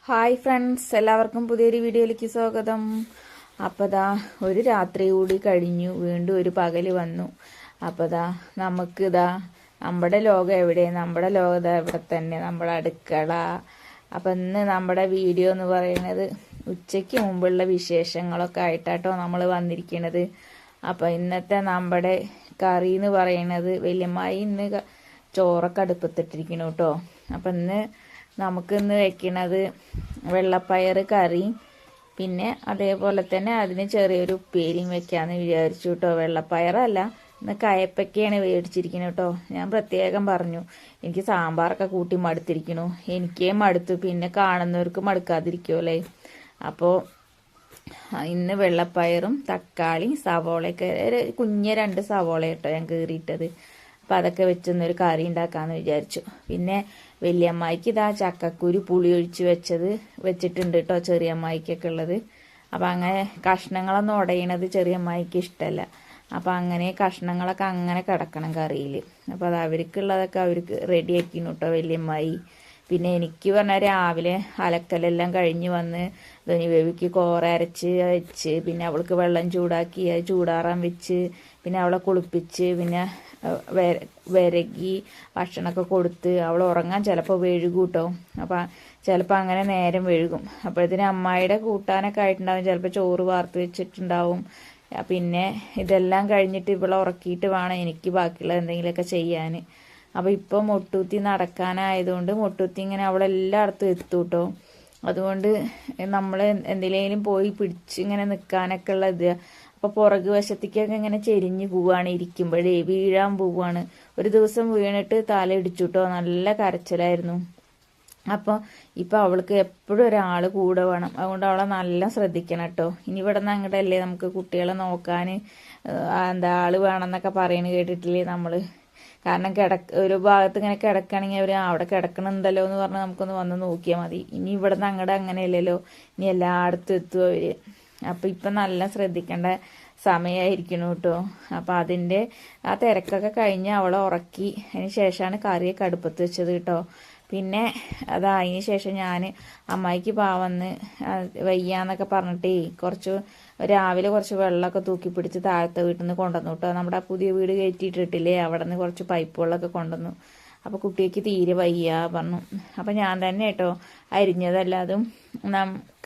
Hi friends, എല്ലാവർക്കും പുതിയൊരു വീഡിയോയിലേക്ക് സ്വാഗതം. അപ്പോൾ ഒരു രാത്രി കൂടി കഴിഞ്ഞു, വീണ്ടും ഒരു പകല് വന്നു. അപ്പോൾ നമുക്കിതാ നമ്മുടെ ലോകം എവിടെ? നമ്മുടെ ലോകം എവിടെ തന്നെ, നമ്മുടെ അടുക്കള. അപ്പം ഇന്ന് നമ്മുടെ വീഡിയോ എന്ന് പറയുന്നത് ഉച്ചയ്ക്ക് മുമ്പുള്ള വിശേഷങ്ങളൊക്കെ ആയിട്ടാട്ടോ നമ്മൾ വന്നിരിക്കുന്നത്. അപ്പം ഇന്നത്തെ നമ്മുടെ കറി എന്ന് പറയുന്നത് വല്യമ്മായി ഇന്ന് ചോറൊക്കെ അടുപ്പത്തിട്ടിരിക്കുന്നു കേട്ടോ. അപ്പം നമുക്കിന്ന് വെക്കണത് വെള്ളപ്പയർ കറി, പിന്നെ അതേപോലെ തന്നെ അതിന് ചെറിയൊരു ഉപ്പേരിയും വെക്കാമെന്ന് വിചാരിച്ചു കേട്ടോ. വെള്ളപ്പയറല്ല, ഇന്ന് കയപ്പയ്ക്കാണ് മേടിച്ചിരിക്കുന്നത് കേട്ടോ. ഞാൻ പ്രത്യേകം പറഞ്ഞു, എനിക്ക് സാമ്പാറൊക്കെ കൂട്ടി മടുത്തിരിക്കണു. എനിക്കേ മടുത്തു, പിന്നെ കാണുന്നവർക്ക് മടുക്കാതിരിക്കുമല്ലേ. അപ്പോൾ ഇന്ന് വെള്ളപ്പയറും തക്കാളി സവോളയൊക്കെ കുഞ്ഞ് 2 സവോള കേട്ടോ ഞാൻ കീറിയിട്ടത്. അപ്പം അതൊക്കെ വെച്ചൊന്നൊരു കറി ഉണ്ടാക്കാമെന്ന് വിചാരിച്ചു. പിന്നെ വലിയമ്മായിക്ക് ഇതാ ചക്കക്കുരു പുളി ഒഴിച്ച് വെച്ചിട്ടുണ്ട് കേട്ടോ, ചെറിയമ്മായിക്കൊക്കെ ഉള്ളത്. അപ്പം അങ്ങനെ കഷ്ണങ്ങളൊന്നും ഉടയണത് ചെറിയമ്മായിക്ക് ഇഷ്ടമല്ല. അപ്പം അങ്ങനെ കഷ്ണങ്ങളൊക്കെ അങ്ങനെ കിടക്കണം കറിയിൽ. അപ്പോൾ അത് അവർക്കുള്ളതൊക്കെ അവർക്ക് റെഡി ആക്കിയിരുന്നു കേട്ടോ വലിയമ്മായി. പിന്നെ എനിക്ക് പറഞ്ഞാൽ രാവിലെ അലക്കലെല്ലാം കഴിഞ്ഞ് വന്ന് വേവിക്ക് കോറ അരച്ച് വെച്ച്, പിന്നെ അവൾക്ക് വെള്ളം ചൂടാക്കി അത് ചൂടാറാൻ വെച്ച്, പിന്നെ അവളെ കുളിപ്പിച്ച്, പിന്നെ വിരകി ഭക്ഷണമൊക്കെ കൊടുത്ത് അവൾ ഉറങ്ങാൻ ചിലപ്പോൾ വഴുകും കേട്ടോ. അപ്പം ചിലപ്പോൾ അങ്ങനെ നേരം വഴുകും. അപ്പോഴത്തേന് അമ്മായിയുടെ കൂട്ടാനൊക്കെ ആയിട്ടുണ്ടാവും, ചിലപ്പോൾ ചോറ് വാർത്ത് വെച്ചിട്ടുണ്ടാവും. പിന്നെ ഇതെല്ലാം കഴിഞ്ഞിട്ട് ഇവളെ ഉറക്കിയിട്ട് വേണം എനിക്ക് ബാക്കിയുള്ള എന്തെങ്കിലുമൊക്കെ ചെയ്യാൻ. അപ്പോൾ ഇപ്പം മൊട്ടൂത്തി നടക്കാനായതുകൊണ്ട് മൊട്ടൂത്തി ഇങ്ങനെ അവളെല്ലായിടത്തും എത്തും കേട്ടോ. അതുകൊണ്ട് നമ്മൾ എന്തിലേലും പോയി പിടിച്ച് ഇങ്ങനെ നിൽക്കാനൊക്കെ ഉള്ള ഇത്. അപ്പോൾ പുറകു വശത്തേക്കൊക്കെ ഇങ്ങനെ ചെരിഞ്ഞ് പോവുകയാണ്, ഇരിക്കുമ്പോഴേ വീഴാൻ പോവുകയാണ്. ഒരു ദിവസം വീണിട്ട് തല ഇടിച്ചു കേട്ടോ, നല്ല കരച്ചിലായിരുന്നു. അപ്പോൾ ഇപ്പോൾ അവൾക്ക് എപ്പോഴും ഒരാൾ കൂടെ വേണം, അതുകൊണ്ട് അവളെ നല്ല ശ്രദ്ധിക്കണം കേട്ടോ. ഇനി ഇവിടെ നിന്ന് അങ്ങോട്ടല്ലേ നമുക്ക് കുട്ടികളെ നോക്കാൻ ആൾ വേണമെന്നൊക്കെ പറയുന്നത് കേട്ടിട്ടില്ലേ നമ്മൾ. കാരണം ഒരു ഭാഗത്ത് ഇങ്ങനെ കിടക്കുകയാണെങ്കിൽ അവർ അവിടെ കിടക്കണമെന്നല്ലോ എന്ന് പറഞ്ഞാൽ നമുക്കൊന്ന് വന്ന് നോക്കിയാൽ മതി. ഇനി ഇവിടെ നിന്ന് അങ്ങോട്ട് അങ്ങനെയല്ലല്ലോ, ഇനി എല്ലായിടത്തും എത്തും അവർ. അപ്പം ഇപ്പം നല്ല ശ്രദ്ധിക്കേണ്ട സമയമായിരിക്കണം കേട്ടോ. അപ്പം അതിൻ്റെ ആ തിരക്കൊക്കെ കഴിഞ്ഞ് അവളെ ഉറക്കി അതിന് ശേഷമാണ് കറിയൊക്കെ അടുപ്പത്ത് വെച്ചത് കേട്ടോ. പിന്നെ അതിന് ശേഷം ഞാൻ അമ്മായിക്ക് പാവന്ന് വയ്യാന്നൊക്കെ പറഞ്ഞിട്ടേ രാവിലെ കുറച്ച് വെള്ളമൊക്കെ തൂക്കി പിടിച്ച് താഴത്തെ വീട്ടിൽ നിന്ന് കൊണ്ടുവന്നു കേട്ടോ. നമ്മുടെ പുതിയ വീട് കയറ്റിയിട്ടിട്ടില്ലേ, അവിടെ നിന്ന് കുറച്ച് പൈപ്പ് വെള്ളമൊക്കെ കൊണ്ടുവന്നു. അപ്പോൾ കുട്ടിക്ക് തീരെ വയ്യ പറഞ്ഞു. അപ്പം ഞാൻ തന്നെ കേട്ടോ അരിഞ്ഞതല്ലാതും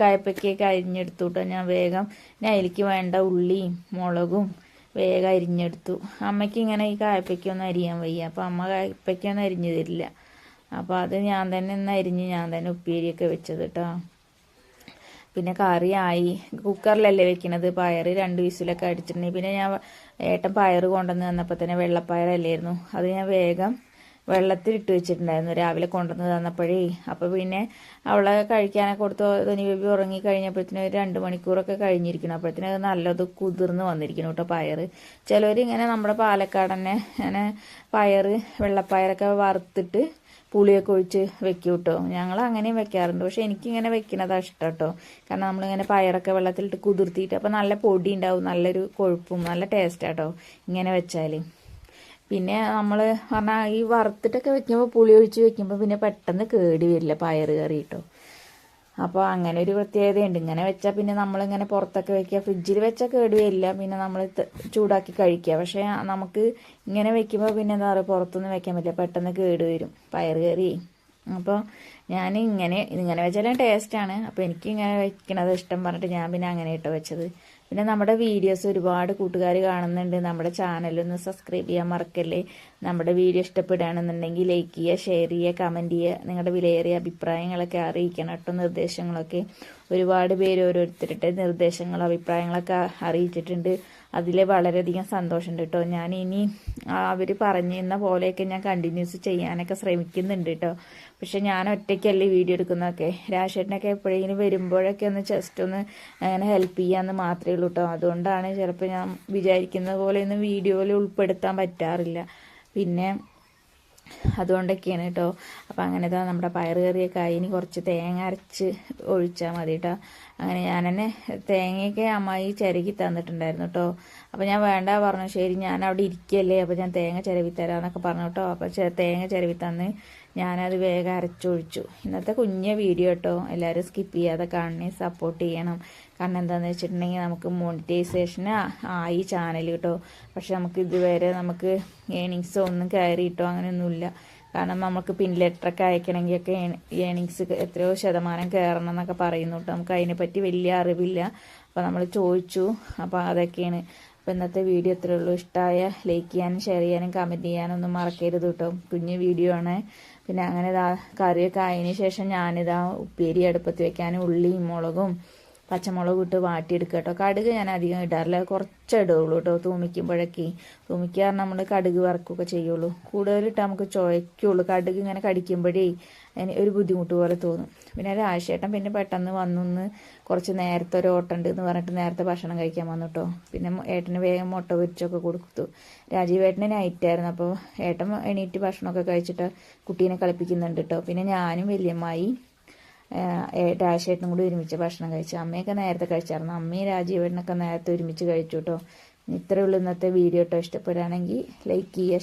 കയപ്പയ്ക്കൊക്കെ അരിഞ്ഞെടുത്തു കേട്ടോ. ഞാൻ വേഗം അതിലേക്ക് വേണ്ട ഉള്ളിയും മുളകും വേഗം അരിഞ്ഞെടുത്തു. അമ്മയ്ക്ക് ഇങ്ങനെ ഈ കായപ്പയ്ക്കൊന്നും അരിയാൻ വയ്യ, അപ്പം അമ്മ കായപ്പയ്ക്കൊന്നും അരിഞ്ഞു തരില്ല. അപ്പോൾ അത് ഞാൻ തന്നെ ഇന്ന് അരിഞ്ഞ് ഞാൻ തന്നെ ഉപ്പേരിയൊക്കെ വെച്ചത് കേട്ടോ. പിന്നെ കറിയായി, കുക്കറിലല്ലേ വെക്കണത്. പയർ 2 വിസിലൊക്കെ അടിച്ചിട്ടുണ്ടെങ്കിൽ പിന്നെ ഞാൻ ഏട്ടൻ പയർ കൊണ്ടുവന്ന് തന്നപ്പോൾ തന്നെ വെള്ളപ്പയറല്ലായിരുന്നു, അത് ഞാൻ വേഗം വെള്ളത്തിലിട്ട് വെച്ചിട്ടുണ്ടായിരുന്നു രാവിലെ കൊണ്ടുവന്ന് തന്നപ്പോഴേ. അപ്പോൾ പിന്നെ അവളെ കഴിക്കാനൊക്കെ കൊടുത്തു. ധനി ബേബി ഉറങ്ങി കഴിഞ്ഞപ്പോഴത്തേനും 2 മണിക്കൂറൊക്കെ കഴിഞ്ഞിരിക്കണം. അപ്പോഴത്തേനും അത് നല്ലത് കുതിർന്ന് വന്നിരിക്കണം കേട്ടോ പയർ. ചിലവർ ഇങ്ങനെ നമ്മുടെ പാലക്കാട് തന്നെ ഇങ്ങനെ വെള്ളപ്പയറൊക്കെ വറുത്തിട്ട് പുളിയൊക്കെ ഒഴിച്ച് വെക്കും കേട്ടോ. ഞങ്ങൾ അങ്ങനെയും വെക്കാറുണ്ട്, പക്ഷെ എനിക്കിങ്ങനെ വെക്കണതാണ് ഇഷ്ടം കേട്ടോ. കാരണം നമ്മളിങ്ങനെ പയറൊക്കെ വെള്ളത്തിലിട്ട് കുതിർത്തിയിട്ട് അപ്പോൾ നല്ല പൊടി ഉണ്ടാവും, നല്ലൊരു കൊഴുപ്പും നല്ല ടേസ്റ്റാട്ടോ ഇങ്ങനെ വെച്ചാൽ. പിന്നെ നമ്മൾ പറഞ്ഞാൽ ഈ വറുത്തിട്ടൊക്കെ വെക്കുമ്പോൾ പുളി ഒഴിച്ച് വെക്കുമ്പോൾ പിന്നെ പെട്ടെന്ന് കേടി വരില്ല പയർ കറി കേട്ടോ. അപ്പോൾ അങ്ങനെ ഒരു പ്രത്യേകതയുണ്ട്. ഇങ്ങനെ വെച്ചാൽ പിന്നെ നമ്മളിങ്ങനെ പുറത്തൊക്കെ വെക്കുക, ഫ്രിഡ്ജിൽ വെച്ചാൽ കേട് വരില്ല, പിന്നെ നമ്മൾ ചൂടാക്കി കഴിക്കുക. പക്ഷേ നമുക്ക് ഇങ്ങനെ വെക്കുമ്പോൾ പിന്നെ എന്താ പറയുക, പുറത്തൊന്നും വെക്കാൻ പറ്റില്ല, പെട്ടെന്ന് കേട് വരും പയർ കറി. അപ്പോൾ ഞാൻ ഇങ്ങനെ വെച്ചാലും ടേസ്റ്റാണ്. അപ്പോൾ എനിക്ക് ഇങ്ങനെ വെക്കണത് ഇഷ്ടം പറഞ്ഞിട്ട് ഞാൻ പിന്നെ അങ്ങനെ ഇട്ടോ വെച്ചത്. പിന്നെ നമ്മുടെ വീഡിയോസ് ഒരുപാട് കൂട്ടുകാർ കാണുന്നുണ്ട്. നമ്മുടെ ചാനലൊന്ന് സബ്സ്ക്രൈബ് ചെയ്യാൻ മറക്കല്ലേ. നമ്മുടെ വീഡിയോ ഇഷ്ടപ്പെടുകയാണെന്നുണ്ടെങ്കിൽ ലൈക്ക് ചെയ്യുക, ഷെയർ ചെയ്യുക, കമൻറ്റ് ചെയ്യുക, നിങ്ങളുടെ വിലയേറിയ അഭിപ്രായങ്ങളൊക്കെ അറിയിക്കണം കേട്ടോ. നിർദ്ദേശങ്ങളൊക്കെ ഒരുപാട് പേര് ഓരോരുത്തരുടെ നിർദ്ദേശങ്ങളും അഭിപ്രായങ്ങളൊക്കെ അറിയിച്ചിട്ടുണ്ട്. അതിൽ വളരെയധികം സന്തോഷമുണ്ട് കേട്ടോ. ഞാൻ ഇനി അവർ പറഞ്ഞിരുന്ന പോലെയൊക്കെ ഞാൻ കണ്ടിന്യൂസ് ചെയ്യാനൊക്കെ ശ്രമിക്കുന്നുണ്ട് കേട്ടോ. പക്ഷെ ഞാൻ ഒറ്റയ്ക്കല്ലേ വീഡിയോ എടുക്കുന്നതൊക്കെ. രാജേട്ടനൊക്കെ എപ്പോഴെങ്കിലും വരുമ്പോഴൊക്കെ ഒന്ന് ജസ്റ്റ് ഒന്ന് അങ്ങനെ ഹെൽപ്പ് ചെയ്യാമെന്ന് മാത്രമേ ഉള്ളൂ കേട്ടോ. അതുകൊണ്ടാണ് ചിലപ്പോൾ ഞാൻ വിചാരിക്കുന്ന പോലെ ഒന്നും വീഡിയോയിൽ ഉൾപ്പെടുത്താൻ പറ്റാറില്ല. പിന്നെ അതുകൊണ്ടൊക്കെയാണ് കേട്ടോ. അപ്പം അങ്ങനെ നമ്മുടെ പയർ കറിയൊക്കെ ആയി. ഇനി കുറച്ച് തേങ്ങ അരച്ച് ഒഴിച്ചാൽ മതി കേട്ടോ. അങ്ങനെ ഞാൻ തന്നെ തേങ്ങയൊക്കെ അമ്മായി ചിരകി തന്നിട്ടുണ്ടായിരുന്നു കേട്ടോ. അപ്പോൾ ഞാൻ വേണ്ട പറഞ്ഞു. ശരി ഞാൻ അവിടെ ഇരിക്കല്ലേ, അപ്പോൾ ഞാൻ തേങ്ങ ചിരവി തരാമെന്നൊക്കെ പറഞ്ഞു കേട്ടോ. അപ്പോൾ തേങ്ങ ചിരവി തന്ന് ഞാനത് വേഗം അരച്ചൊഴിച്ചു. ഇന്നത്തെ കുഞ്ഞ വീഡിയോ കേട്ടോ, എല്ലാവരും സ്കിപ്പ് ചെയ്യാതെ കാണണേ, സപ്പോർട്ട് ചെയ്യണം. കാരണം എന്താണെന്ന് വെച്ചിട്ടുണ്ടെങ്കിൽ നമുക്ക് മോണിറ്റൈസേഷൻ ആയി ചാനൽ കേട്ടോ. പക്ഷെ നമുക്ക് ഇതുവരെ നമുക്ക് ഏണിങ്സോ ഒന്നും കയറിയിട്ടോ അങ്ങനെയൊന്നുമില്ല. കാരണം നമുക്ക് പിൻ ലെറ്ററൊക്കെ അയക്കണമെങ്കിലൊക്കെ ഏണിങ്സ് എത്രയോ ശതമാനം കയറണം എന്നൊക്കെ പറയുന്നു കേട്ടോ. നമുക്ക് അതിനെപ്പറ്റി വലിയ അറിവില്ല. അപ്പോൾ നമ്മൾ ചോദിച്ചു. അപ്പോൾ അതൊക്കെയാണ്. അപ്പോൾ ഇന്നത്തെ വീഡിയോ ഇത്രയേ ഉള്ളൂ. ഇഷ്ടമായ ലൈക്ക് ചെയ്യാനും ഷെയർ ചെയ്യാനും കമൻറ്റ് ചെയ്യാനും ഒന്നും മറക്കരുത് കേട്ടോ. കുഞ്ഞു വീഡിയോ ആണ്. പിന്നെ അങ്ങനെ ഇതാ കറിയൊക്കെ ആയതിന് ശേഷം ഞാനിതാ ഉപ്പേരി അടുപ്പത്ത് വെക്കാനും ഉള്ളിയും മുളകും പച്ചമുളക് ഇട്ട് വാട്ടിയെടുക്കുക കേട്ടോ. കടുക് ഞാൻ അധികം ഇടാറില്ല, കുറച്ച് ഇടുള്ളൂ കേട്ടോ. തൂമിക്കുമ്പോഴൊക്കെ തൂമിക്കാറ് നമ്മൾ കടുക് വറക്കുകയൊക്കെ ചെയ്യുള്ളൂ. കൂടുതലിട്ട് നമുക്ക് ചുവയ്ക്കുള്ളൂ. കടുക് ഇങ്ങനെ കടിക്കുമ്പോഴേ അതിന് ഒരു ബുദ്ധിമുട്ട് പോലെ തോന്നും. പിന്നെ രാജേട്ടൻ പിന്നെ പെട്ടെന്ന് വന്നൊന്ന് കുറച്ച് നേരത്തെ ഒരു ഓട്ടമുണ്ട് എന്ന് പറഞ്ഞിട്ട് നേരത്തെ ഭക്ഷണം കഴിക്കാൻ വന്നു കേട്ടോ. പിന്നെ ഏട്ടന് വേഗം മുട്ട പൊരിച്ചൊക്കെ കൊടുത്തു. രാജീവേട്ടന് നൈറ്റായിരുന്നു. അപ്പോൾ ഏട്ടൻ എണീറ്റ് ഭക്ഷണമൊക്കെ കഴിച്ചിട്ട് കുട്ടീനെ കളിപ്പിക്കുന്നുണ്ട് കേട്ടോ. പിന്നെ ഞാനും വലിയമ്മായി രാജേട്ടനും കൂടി ഒരുമിച്ച് ഭക്ഷണം കഴിച്ചു. അമ്മയൊക്കെ നേരത്തെ കഴിച്ചായിരുന്നു. അമ്മയും രാജീവേട്ടനൊക്കെ നേരത്തെ ഒരുമിച്ച് കഴിച്ചു കേട്ടോ. ഇത്രയേ ഉള്ളൂ ഇന്നത്തെ വീഡിയോ കേട്ടോ. ഇഷ്ടപ്പെടുകയാണെങ്കിൽ ലൈക്ക് ചെയ്യുക.